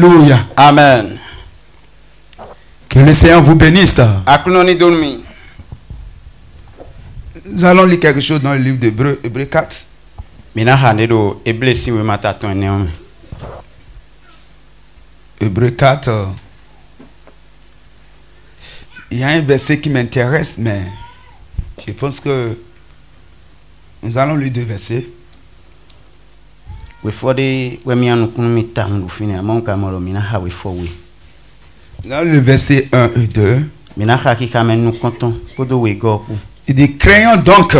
Alléluia. Amen. Que le Seigneur vous bénisse. Nous allons lire quelque chose dans le livre d'Hébreux, Hébreux 4. Hébreux 4. Il y a un verset qui m'intéresse, mais je pense que nous allons lire 2 versets. Dans le verset 1 et 2. Il dit, craignons donc,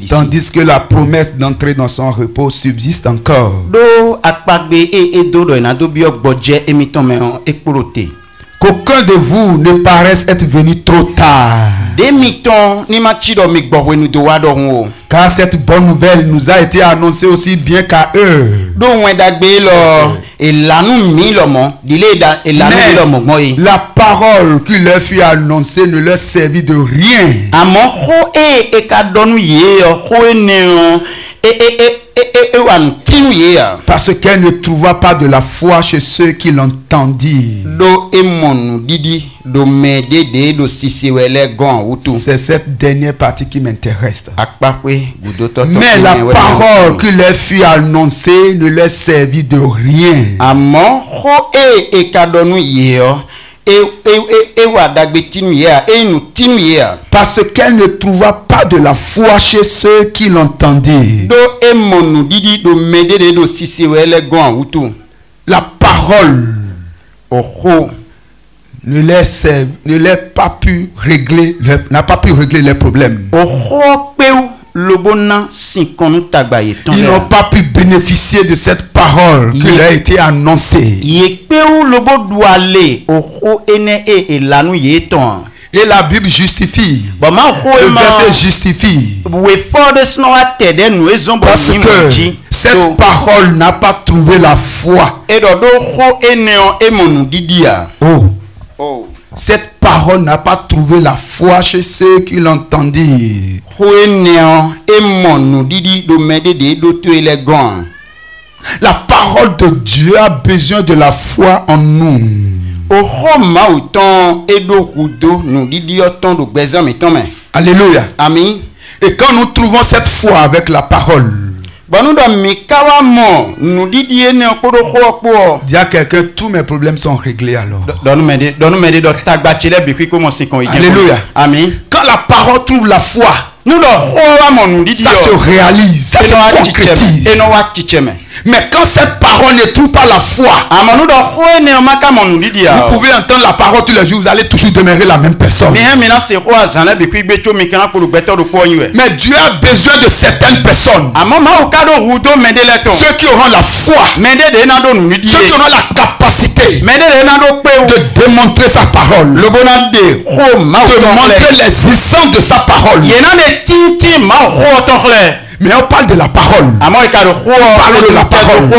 tandis que la promesse d'entrer dans son repos subsiste encore. Qu'aucun de vous ne paraisse être venu trop tard. Car cette bonne nouvelle nous a été annoncée aussi bien qu'à eux. Mais la parole qui leur fut annoncée ne leur servit de rien. Parce qu'elle ne trouva pas de la foi chez ceux qui l'entendirent. C'est cette dernière partie qui m'intéresse. Mais la parole qui leur fut annoncée ne leur servit de rien. Parce qu'elle ne trouva pas de la foi chez ceux qui l'entendirent. La parole n'a pas pu régler leurs problèmes. Ils n'ont pas pu bénéficier de cette parole qui leur a été annoncée. Et la Bible justifie. Le verset justifie. Parce que cette parole n'a pas trouvé la foi. Cette parole n'a pas trouvé la foi chez ceux qui l'entendirent. La parole de Dieu a besoin de la foi en nous. Alléluia. Amen. Et quand nous trouvons cette foi avec la parole, dis à quelqu'un, tous mes problèmes sont réglés alors. Alléluia. Amen. Quand la parole trouve la foi, ça se réalise, ça se concrétise. Mais quand cette parole ne trouve pas la foi, vous pouvez entendre la parole tous les jours, vous allez toujours demeurer la même personne. Mais Dieu a besoin de certaines personnes. Ceux qui auront la foi, ceux qui auront la capacité de démontrer sa parole, de montrer l'existence de sa parole. Mais on parle de la parole. On parle de la parole. Nous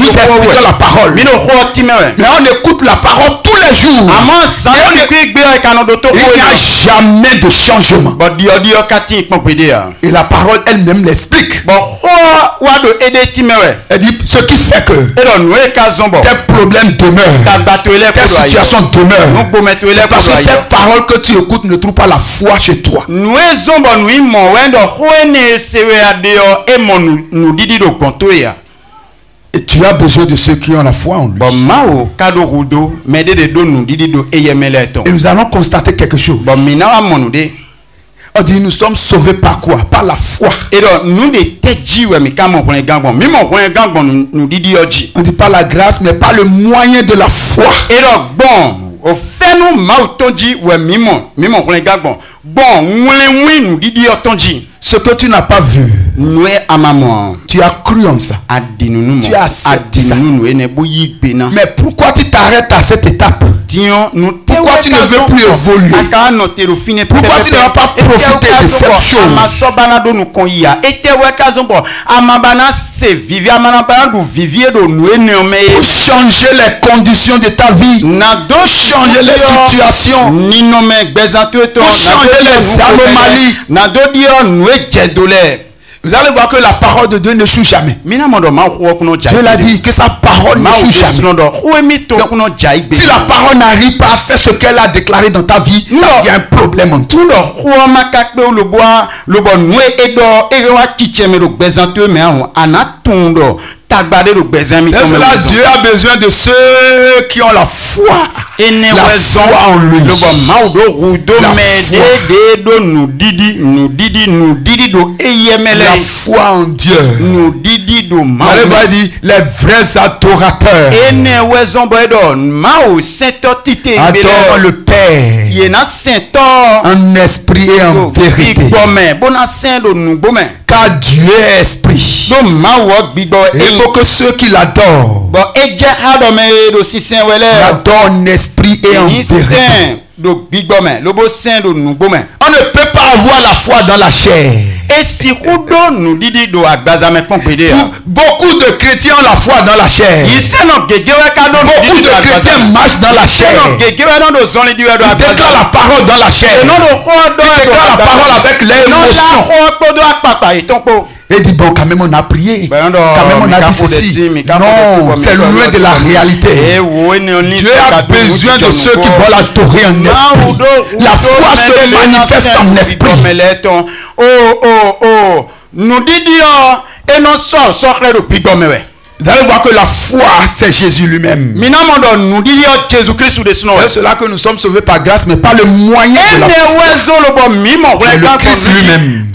expliquons la parole. Mais on écoute la parole tous les jours. Il n'y a jamais de changement. Et la parole elle-même l'explique. Elle dit ce qui fait que tes problèmes demeurent, tes situations demeurent. C'est parce que cette parole que tu écoutes ne trouve pas la foi chez toi. Et tu as besoin de ceux qui ont la foi en lui. Et nous allons constater quelque chose. On dit nous sommes sauvés par quoi? Par la foi. On dit pas la grâce, mais par le moyen de la foi. Ce que tu n'as pas vu, tu as cru en ça. Tu as accepté ça. Mais pourquoi tu t'arrêtes à cette étape? Pourquoi tu ne veux plus évoluer? Pourquoi tu ne vas pas profiter de cette chose? Pour changer les conditions de ta vie, changer les situations, pour changer les anomalies. Vous allez voir que la parole de Dieu ne n'échoue jamais. Dieu l'a dit que sa parole n'échoue jamais. Donc, si la parole n'arrive pas à faire ce qu'elle a déclaré dans ta vie, il y a un problème en tout. C'est cela, Dieu a besoin de ceux qui ont la foi. La foi en lui. La foi en Dieu. Allez, va dire les vrais adorateurs. Adorent le Père en esprit et en vérité. Car Dieu est esprit. Il faut que ceux qui l'adorent l'adorent en esprit et en vérité. On ne peut pas avoir la foi dans la chair. Beaucoup de chrétiens ont la foi dans la chair. Beaucoup de chrétiens marchent dans la chair. Ils déclarent la parole dans la chair. Ils déclarent la parole avec l'émotion. Et dit bon, quand même on a prié, quand même on a dit ceci. Non, c'est loin de la réalité. Dieu a besoin de ceux qui veulent l'adorer en esprit. La foi se manifeste en esprit. Nous disons et non vous allez voir que la foi, c'est Jésus lui-même. C'est cela que nous sommes sauvés par grâce, mais pas le moyen de la foi. C'est le Christ lui-même.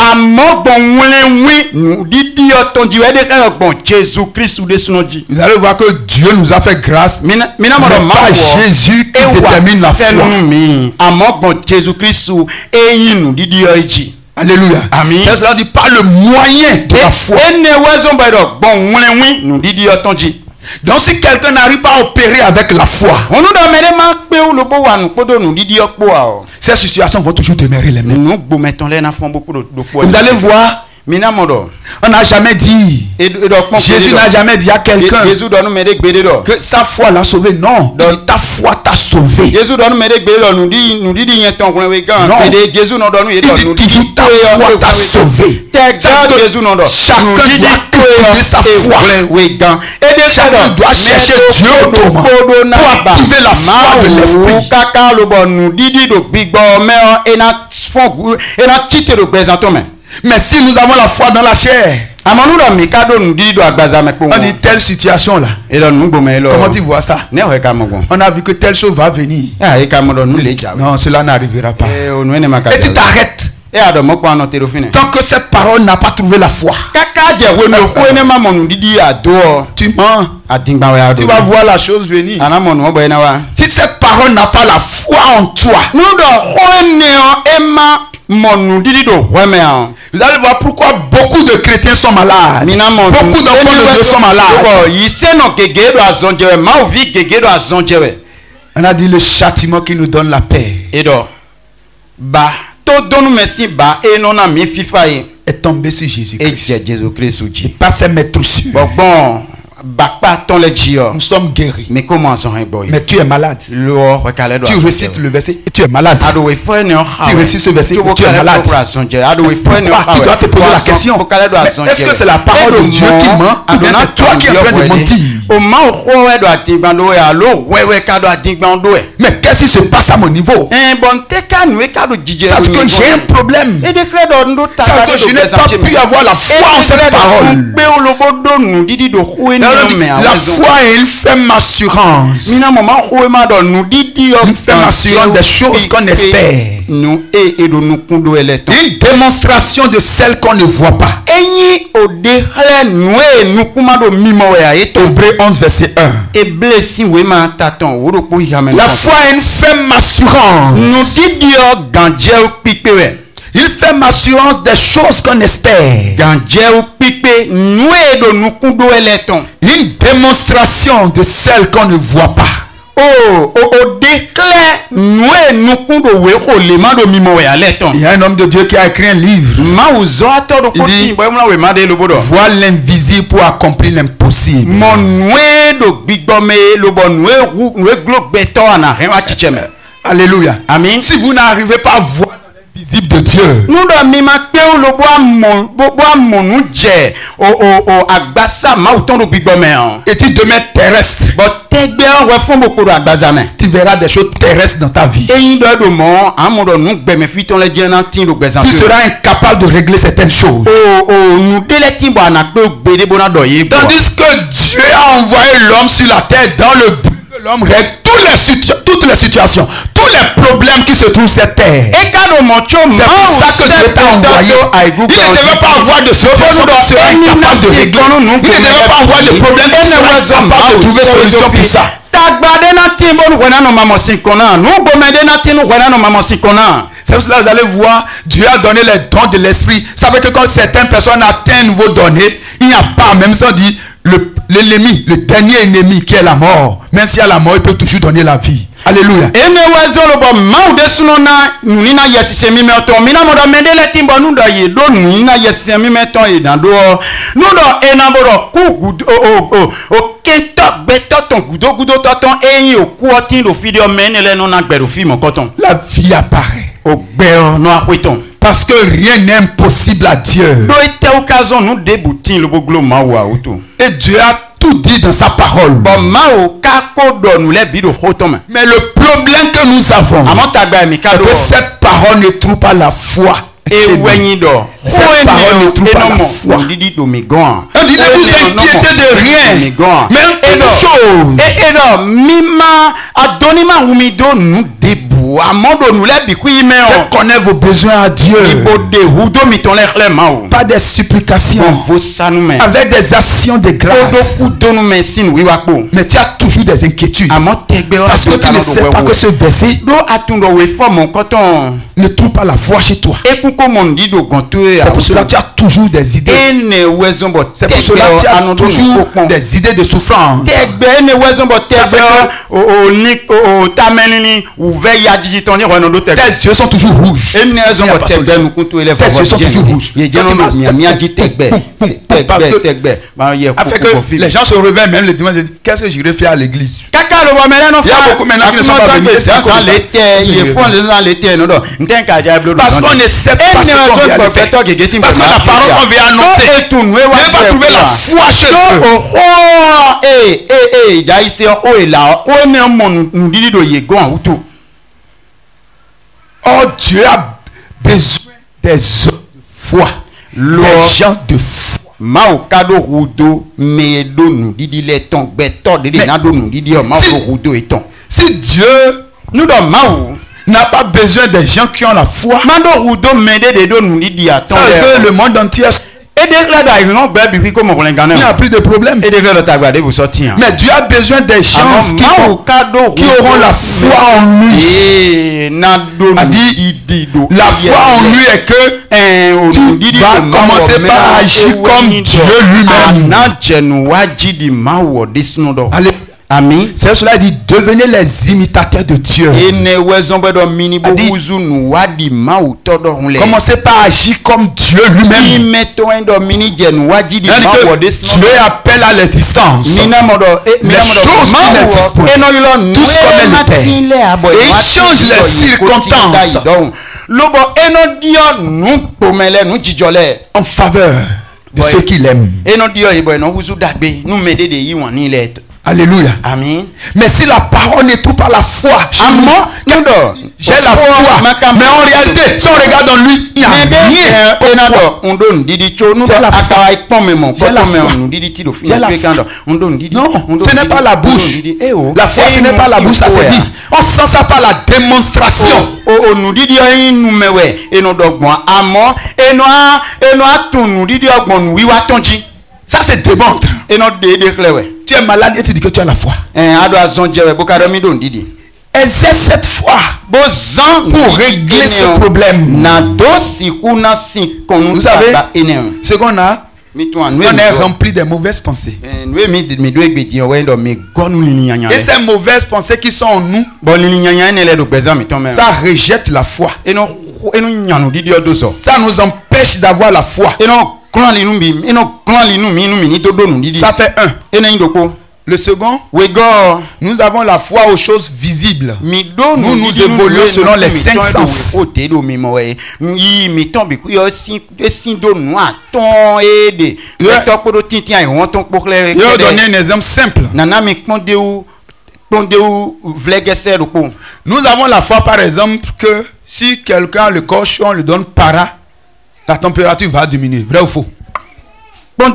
Vous allez voir que Dieu nous a fait grâce, mais pas Jésus qui détermine la foi. Alléluia. C'est cela dit pas le moyen de la foi. Donc si quelqu'un n'arrive pas à opérer avec la foi, ces situations vont toujours demeurer les mêmes. Vous allez voir, on n'a jamais dit, Jésus n'a jamais dit à quelqu'un que sa foi l'a sauvé. Non, ta foi t'a sauvé. Non, il dit toujours ta foi t'a sauvé. Chacun doit cultiver sa foi. Chacun doit chercher Dieu autrement pour activer la foi de l'esprit. Mais si nous avons la foi dans la chair, on dit telle situation là, comment tu vois ça? On a vu que telle chose va venir. Non, cela n'arrivera pas. Et tu t'arrêtes. Tant que cette parole n'a pas trouvé la foi, tu mens. Tu vas voir la chose venir. Si cette parole n'a pas la foi en toi, vous allez voir pourquoi beaucoup de chrétiens sont malades. Beaucoup d'enfants de Dieu sont malades. On a dit le châtiment qui nous donne la paix est tombé sur Jésus-Christ. Il passe mettre sur. Nous sommes guéris. Mais tu es malade. Tu récites le verset et tu es malade. Tu récites ce verset et tu es malade. Pourquoi? Tu dois te poser la question. Est-ce que c'est la parole de Dieu qui ment ou bien c'est toi qui es en train de mentir? Mais qu'est-ce qui se passe à mon niveau? Ça veut dire que j'ai un problème. Ça veut dire que je n'ai pas pu avoir la foi en cette parole. La foi est une ferme assurance. Une ferme assurance des choses qu'on espère. Une démonstration de celles qu'on ne voit pas. Hébreux 11 verset 1. La foi est une ferme assurance. Il fait assurance des choses qu'on espère. Une démonstration de celles qu'on ne voit pas. Il y a un homme de Dieu qui a écrit un livre. Il dit, vois l'invisible pour accomplir l'impossible. Alléluia. Amen. Si vous n'arrivez pas à voir visible de Dieu. Nous do mi ma pe o lo bo amonu je o agbasa ma o ton do gbigbo me an. Et tu demeures terrestre. But tegbe an we fun boko do agbaza me. Tu verras des choses terrestres dans ta vie. Eyin do mo amodo nu gbe me fi ton le je na tin do gbezan. Tu seras incapable de régler certaines choses. Nu dele tin bo na pe gbede bona do ye. Tandis que Dieu a envoyé l'homme sur la terre dans le but que l'homme règle toutes les situations, tous les problèmes qui se trouvent sur cette terre. C'est pour ça que Dieu t'a envoyé. Il ne devait pas avoir de situation qui serait incapable de régler. Il ne devait pas avoir de problème qui serait incapable de trouver solution pour ça. C'est pour cela que vous allez voir, Dieu a donné les dons de l'esprit. Vous savez que quand certaines personnes atteignent un nouveau donné, il n'y a pas, même sans dire, l'ennemi, le dernier ennemi qui est la mort. Même s'il y a la mort, il peut toujours donner la vie. Alléluia. La vie apparaît. Parce que rien n'est impossible à Dieu. Et Dieu a tout dit dans sa parole. Mais le problème que nous avons, c'est que cette parole ne trouve pas la foi. Cette parole ne trouve pas la foi. On dit ne vous inquiétez de rien, mais une chose. Connaît vos besoins à Dieu. Pas des supplications, avec des actions de grâce. Mais tu as toujours des inquiétudes. Parce que tu ne sais pas que ce verset ne trouve pas la foi chez toi. C'est pour cela que tu as toujours des idées. C'est pour cela que tu as toujours des idées de souffrance. Tes yeux sont toujours rouges. Tes yeux sont toujours rouges. Parce que les gens se réveillent même le dimanche. Qu'est-ce que j'irai faire à l'église? Il y a beaucoup maintenant qui ne sont pas venus. Parce qu'on ne sait pas ce qu'on vient de faire. Parce que la parole qu'on vient annoncer ne pas trouver la foi chez eux. Oh, Dieu a besoin des hommes de foi, des gens de foi. Si Dieu n'a pas besoin des gens qui ont la foi, ça veut que le monde entier il n'y a plus de problème. Mais Dieu a besoin des gens qui auront la foi en lui. La foi en lui est que tu vas commencer par agir comme Dieu lui-même. Allez. Amen. C'est pour cela qu'il dit devenez les imitateurs de Dieu. Commencez par agir comme Dieu lui-même. Dieu appelle à l'existence les choses qui n'existent pas. Tout ce comme elle était. Et il change les circonstances en faveur de ceux qui l'aiment. Alléluia. Amen. Mais si la parole ne trouve pas la foi, j'ai la foi, mais en réalité, si on regarde en lui, il n'y a rien. Non, ce n'est pas la bouche. La foi, ce n'est pas la bouche, ça c'est dit. On sent ça par la démonstration. Ça c'est démontre. Tu es malade et tu dis que tu as la foi. Exerce cette foi pour régler ce problème. Vous savez, ce qu'on a, on est rempli de mauvaises pensées. Et ces mauvaises pensées qui sont en nous, ça rejette la foi. Ça nous empêche d'avoir la foi. Ça fait un. Le second, nous avons la foi aux choses visibles. Nous évoluons selon les 5 sens. Je vais donner un exemple simple. Nous avons la foi, par exemple, que si quelqu'un le coche, on lui donne para, la température va diminuer. Vrai ou faux? Qui est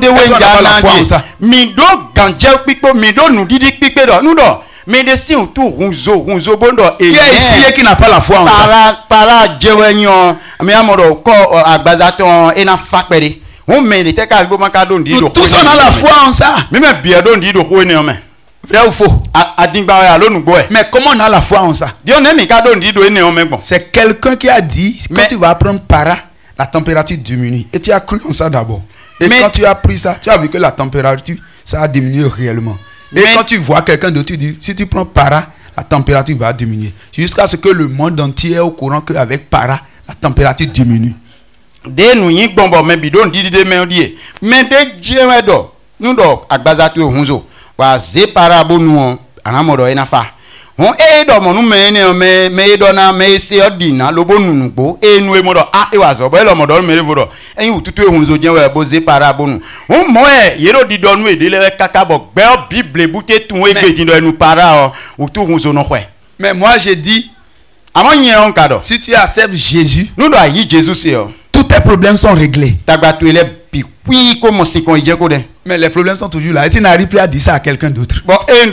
ici qui n'a pas la foi en ça? Nous tous on a la foi en ça. Vrai ou faux? Mais comment on a la foi en ça? C'est quelqu'un qui a dit quand tu vas prendre para, la température diminue. Et tu as cru en ça d'abord. Et quand tu as pris ça, tu as vu que la température, ça a diminué réellement. Et quand tu vois quelqu'un d'autre, tu dis, si tu prends para, la température va diminuer. Jusqu'à ce que le monde entier est au courant qu'avec para, la température diminue. On est dans mon mais donna mais c'est ordinaire le bon nous et nous modo ah et was obo le modo me revodo en you tutu ehunzo je we boze para bonu on mo e yero di donu e de le kaka bo gbe bible bouté tun we gbe din do enu para o tu hunzo no hwe. Mais moi j'ai dit si tu acceptes Jésus, nous doit y Jésus c'est tous tes problèmes sont réglés. Mais les problèmes sont toujours là. Et tu n'arrives plus à dire ça à quelqu'un d'autre. Tu ne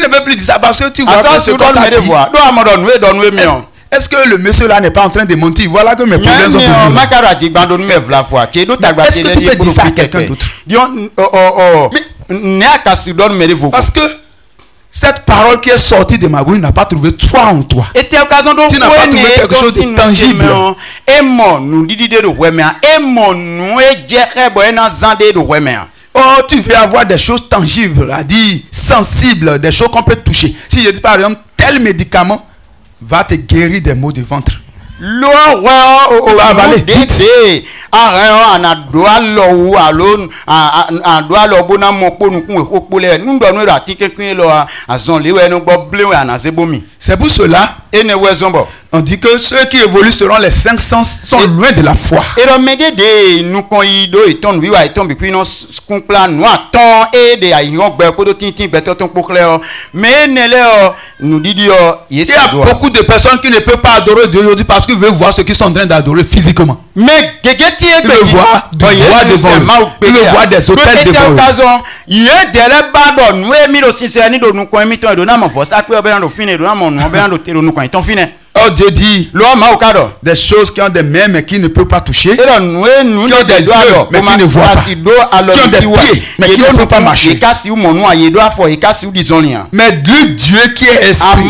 peux plus dire ça parce que tu vois que ce qu'on t'a dit. Est-ce que le monsieur là n'est pas en train de mentir? Voilà que mes problèmes sont toujours là. Est-ce que tu peux dire ça à quelqu'un d'autre? Parce que cette parole qui est sortie de ma bouche n'a pas trouvé toi en toi. Tu n'as pas trouvé quelque chose de tangible. Oh, tu veux avoir des choses tangibles, à dire sensibles, des choses qu'on peut toucher. Si je dis par exemple, tel médicament va te guérir des maux de ventre. C'est pour cela on dit que ceux qui évoluent selon les 5 sens sont loin de la foi. Il y a beaucoup de personnes qui ne peuvent pas adorer Dieu aujourd'hui parce qu'ils veulent voir ceux qui sont en train d'adorer physiquement. Mais ils veulent voir du roi devant eux. Ils veulent voir des hôtels devant eux. Oh, Dieu dit des choses qui ont des mains mais qui ne peuvent pas toucher, qui ont des yeux mais qui ne voient pas, qui ont des pieds mais qui ne peuvent pas marcher. Mais Dieu qui est esprit,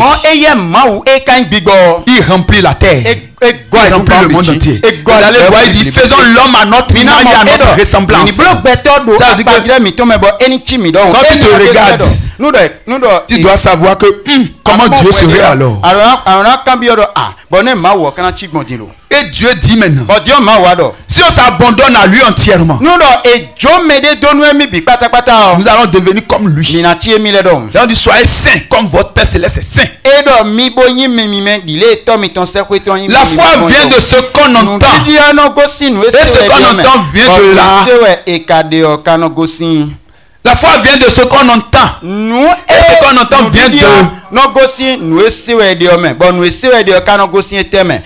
il remplit la terre. Il remplit le monde entier. Il dit faisons l'homme à notre image et à notre ressemblance. Ça veut dire que quand tu te regardes, tu dois savoir que comment Dieu serait alors. Et Dieu dit maintenant, si on s'abandonne à lui entièrement, nous allons devenir comme lui. C'est-à-dire soyez saints comme votre Père Céleste est saint. La foi vient de ce qu'on entend. Et ce qu'on entend vient de là. La foi vient de ce qu'on entend. Et ce qu'on entend vient de...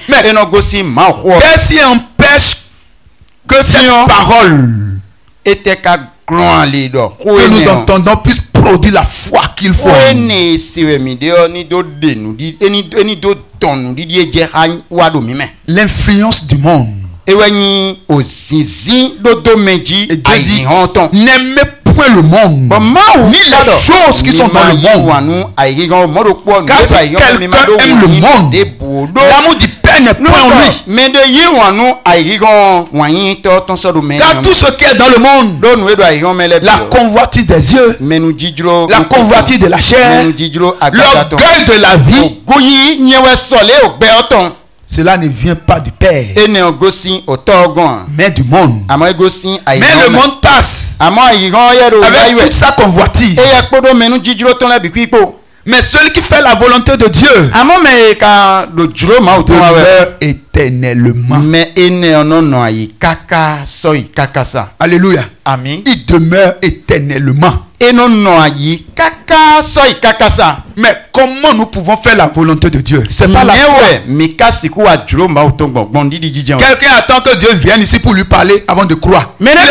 Mais qu'est-ce qui empêche que cette parole que nous entendons puisse produire la foi qu'il faut? L'influence du monde. Et Dieu dit, n'aimez point le monde, ni les choses qui sont dans le monde. Car si quelqu'un aime le monde, l'amour du Père n'est point en lui. Car tout ce qui est dans le monde, la convoitise des yeux, la convoitise de la chair, l'orgueil de la vie, Cela ne vient pas du Père, mais du monde. Mais le monde passe avec toute sa convoitise. Mais celui qui fait la volonté de Dieu demeure éternellement. Alléluia. Amen. Il demeure éternellement. Mais comment nous pouvons faire la volonté de Dieu? C'est pas la foi. Quelqu'un attend que Dieu vienne ici pour lui parler avant de croire. Mais Jésus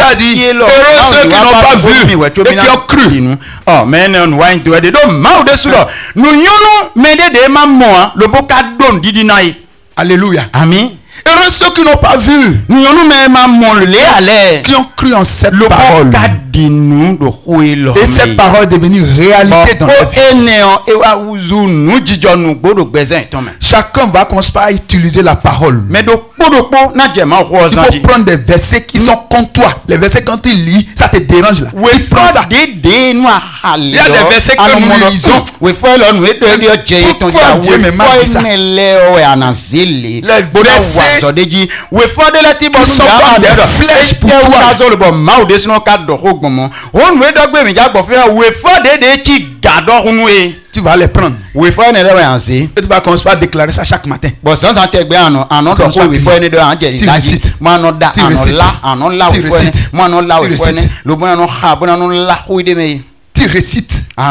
a dit, heureux ceux qui n'ont pas vu et qui ont cru. Oh, mais alléluia. Amen. Heureux ceux qui n'ont pas vu, qui ont cru en cette parole. Et cette parole est devenue réalité dans leur vie. Chacun va commencer par utiliser la parole. Il faut prendre des versets qui sont contre toi. Les versets, quand il lit, ça te dérange là. Il prend ça. Il y a des versets que nous lisons. Pourquoi Dieu me marque ça? Les versets qui sont comme des flèches pour toi. Tu vas les prendre. Et tu vas commencer à déclarer ça chaque matin. Tu récites. Il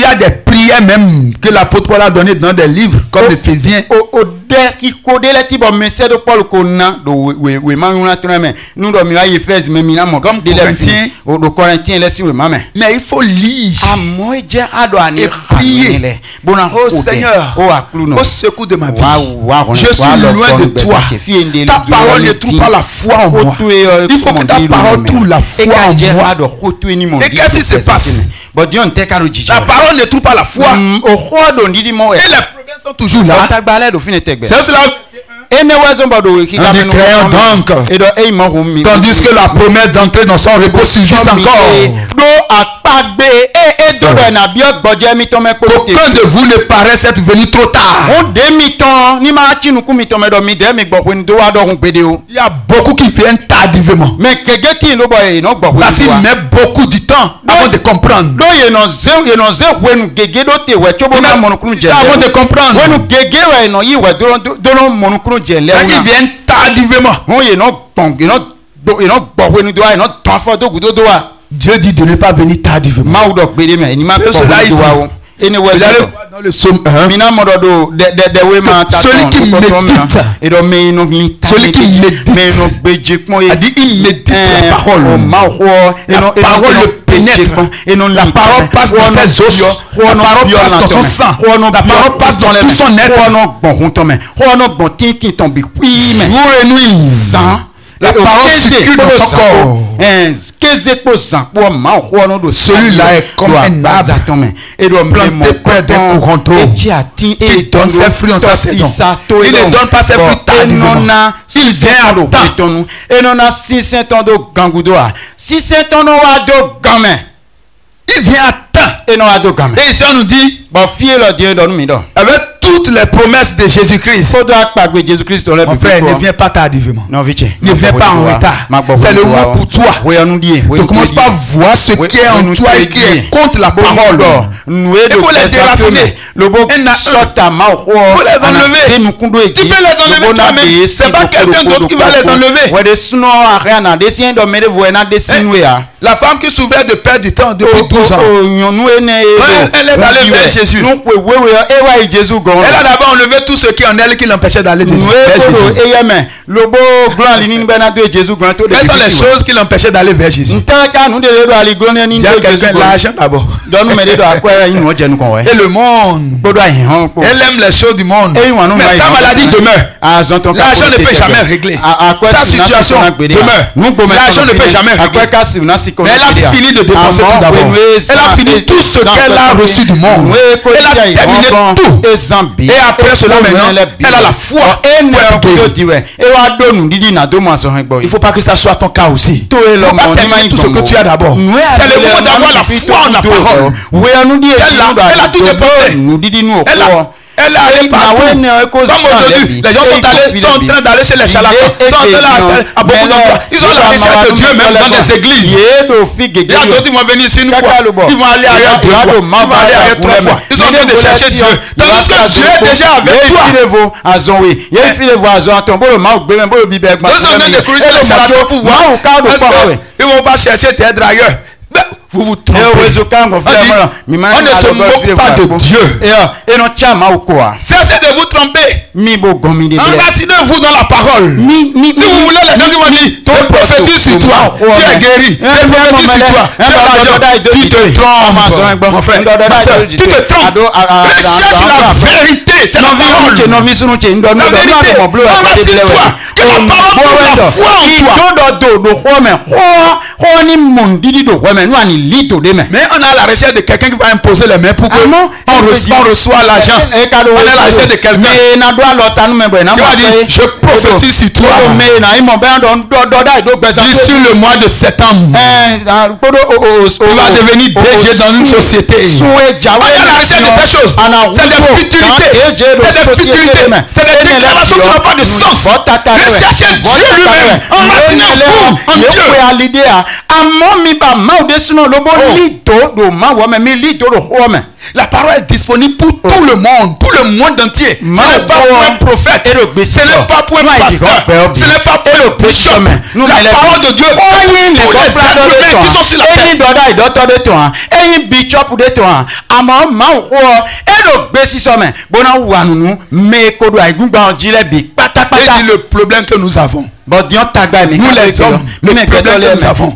y a des prières même que l'apôtre Paul a donné dans des livres comme Éphésiens. Comme Corinthiens. Mais il faut lire et prier. Oh Seigneur, au secours de ma vie, je suis loin de toi. Ta parole ne trouve pas la foi en moi. Il faut que ta parole trouve la foi en moi. Et qu'est-ce qui se passe? La parole ne trouve pas la foi. Et les problèmes sont toujours là. C'est cela. Nous déclarons donc, tandis que la promesse d'entrer dans son repos subsiste encore. Aucun de vous ne paraisse être venu trop tard. Il y a beaucoup qui viennent tardivement. Parce qu'ils mettent beaucoup de temps avant de comprendre. Avant de comprendre. Ils viennent tardivement. Dieu dit de ne pas venir tardivement. C'est cela il dit. Vous allez voir dans le psaume 1. Celui qui médite, a dit il médite la parole. La parole le pénètre. La parole passe dans ses os. La parole passe dans son sang. La parole passe dans tout son être. Jour et nuit. La parole circule dans son corps. Celui-là est comme un arbre planté près des courants d'eau qui donne ses fruits en sa saison. Il ne donne pas ses fruits tardivement. Il vient à temps. Il vient à temps. Et ici on nous dit avec toutes les promesses de Jésus-Christ. Mon frère, ne viens pas tardivement. Ne viens pas en retard. C'est le mot pour toi. Tu commences par voir ce qui est en toi et qui est contre la parole. Et pour les déraciner. Pour les enlever. Tu peux les enlever toi-même. C'est pas quelqu'un d'autre qui va les enlever. La femme qui souffrait de perdre du temps depuis 12 ans. Elle est allée vers Jésus. Elle a d'abord enlevé tout ce qui en elle qui l'empêchait d'aller vers Jésus. Quelles sont les choses qui l'empêchaient d'aller vers Jésus? Il y a quelqu'un, l'argent d'abord. Et le monde. Elle aime les choses du monde. Mais sa maladie demeure. L'argent ne peut jamais régler. Sa situation demeure. L'argent ne peut jamais régler. Mais elle a fini de dépenser tout d'abord. Elle a fini tout ce qu'elle a reçu du monde. Elle a terminé tout. Et après cela maintenant, elle a la foi. Il ne faut pas que ça soit ton cas aussi. Il ne faut pas terminer tout ce que tu as d'abord. C'est le moment d'avoir la foi en la parole. Elle a tout déposé. Elle est allée partout. Comme aujourd'hui, les gens sont en train d'aller chez les charlatans. Sont en train à beaucoup d'endroits. Ils ont la recherche de Dieu même dans des églises. Il y a d'autres qui vont venir ici une fois. Ils vont aller ailleurs deux fois. Ils vont aller ailleurs trois fois. Ils sont en train de chercher Dieu. Tandis que Dieu est déjà avec toi. Ils sont en train de creuser les charlatans pour voir. Ils ne vont pas chercher d'être ailleurs. Vous vous trompez. On ne se moque pas de Dieu. Cessez de vous tromper. Enracinez-vous dans la parole. Si vous voulez, les gens qui vont dire, tu prophétises sur toi, tu es guéri, tu prophétises sur toi, tu te trompes. Mon frère, tu te trompes. Recherche la vérité. C'est la parole. Enracine-toi. Que la parole trouve la foi en toi. Mais on a la recherche de quelqu'un qui va imposer les mains pour que on reçoit l'argent. On est la recherche de quelqu'un qui va dire, je prophétise sur toi. D'ici le mois de septembre, tu vas devenir DG dans une société. On est à la recherche de ces choses. C'est des futurités. C'est des futurités. C'est des déclarations qui n'ont pas de sens. Recherchez Dieu lui-même. Enracinez-vous en Dieu. La parole est disponible pour tout le monde entier. Ce n'est pas pour un prophète, ce n'est pas pour un pasteur, ce n'est pas pour un bishop. La parole de Dieu pour tous les êtres humains qui sont sur la terre. Et le problème que nous avons. Nous les hommes, le problème que nous avons.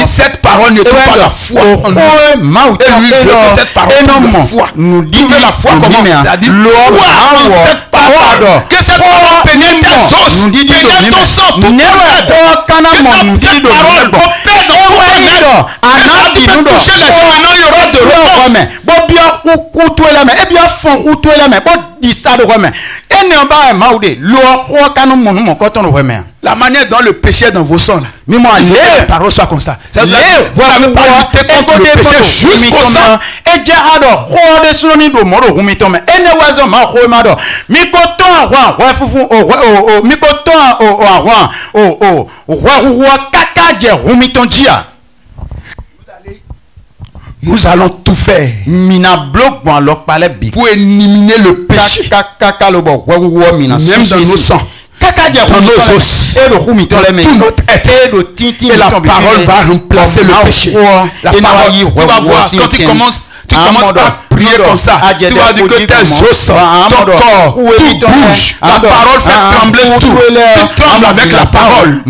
Cette parole ne trouve pas la foi en nous. Et lui veut que cette parole trouve la foi. Trouver la foi comment? C'est-à-dire croire en cette parole. Que cette parole pénètre tes os, pénètre ton sang, tout ton être. Que cette parole opère dans ton être. Quand tu peux toucher les gens, maintenant il y aura de réponse. La manière dont le péché est dans vos sangs, mais moi, les paroles soient comme ça. Vous n'avez pas lutté contre le péché jusqu'au sang. Nous allons tout faire pour éliminer le péché, même dans nos sangs, dans nos os, tout notre être. Et la parole va remplacer le péché. La parole, tu vas voir, quand tu commences à prier comme ça, tu vas dire que tes os, ton corps, tout bouge. La parole fait trembler tout. Tu trembles avec la parole.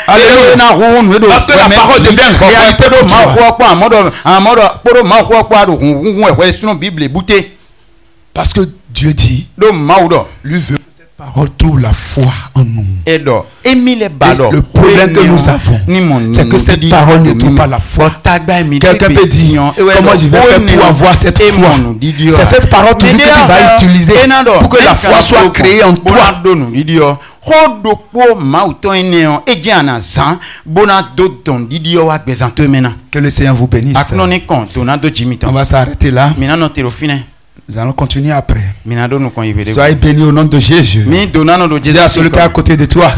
Alléluia. Parce que la parole devient réalité pour toi. Parce que Dieu dit, lui veut que cette parole trouve la foi en nous. Et le problème que nous avons, c'est que cette parole ne trouve pas la foi. Quelqu'un peut dire, comment je vais faire pour avoir cette foi? C'est cette parole toujours que tu vas utiliser pour que la foi soit créée en toi. Que le Seigneur vous bénisse. On va s'arrêter là. Nous allons continuer après. Soyez bénis au nom de Jésus. Dis à celui qui est à côté de toi.